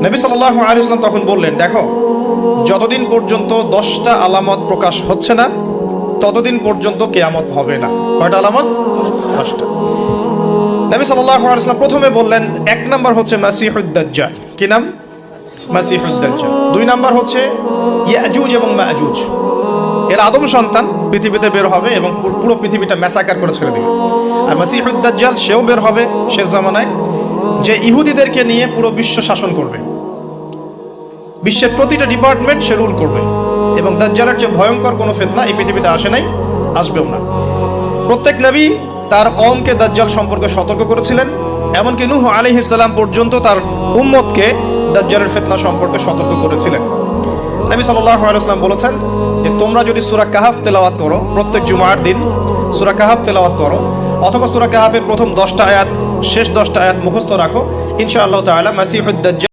নবী সাল্লাল্লাহু আলাইহি ওয়াসাল্লাম তখন বললেন, দেখো, যতদিন পর্যন্ত 10টা আলামত প্রকাশ হচ্ছে না ততদিন পর্যন্ত কিয়ামত হবে না। কয়টা আলামত? 10টা। নবী সাল্লাল্লাহু আলাইহি ওয়াসাল্লাম প্রথমে বললেন, এক নাম্বার হচ্ছে মাসিহুদ দাজ্জাল। কি নাম? মাসিহুদ দাজ্জাল। 2 নাম্বার হচ্ছে ইয়াজুজ এবং মাজুজ। এর আদম সন্তান পৃথিবীতে বের হবে এবং পুরো পৃথিবীটা ম্যাসাকার করে ছেড়ে দেবে। আর মাসিহুদ দাজ্জাল সেও বের হবে শেষ জামানায়, যে ইহুদিদেরকে নিয়ে পুরো বিশ্ব শাসন করবে, বিশ্বের প্রতিটা ডিপার্টমেন্ট সে রুল করবে। এবং দাজ্জালের যে ভয়ঙ্কর কোনো ফিতনা এই পৃথিবীতে আসে নাই, আসবেও না। প্রত্যেক নবী তার কওমকে দাজ্জাল সম্পর্কে সতর্ক করেছিলেন, এমনকি নূহ আলাইহিস সালাম পর্যন্ত তার উম্মতকে দাজ্জালের ফিতনা সম্পর্কে সতর্ক করেছিলেন। নবী সাল্লাল্লাহু আলাইহি ওয়াসাল্লাম বলেছেন যে তোমরা যদি সূরা কাহাফ তেলাওয়াত করো, প্রত্যেক জুমার দিন সূরা কাহাফ তেলাওয়াত করো, অথবা সূরা কাহাফের প্রথম 10টা আয়াত শেষ 10টা আয়াত মুখস্থ রাখো, ইনশাআল্লাহ তাআলা মাসিহুদ দাজ্জাল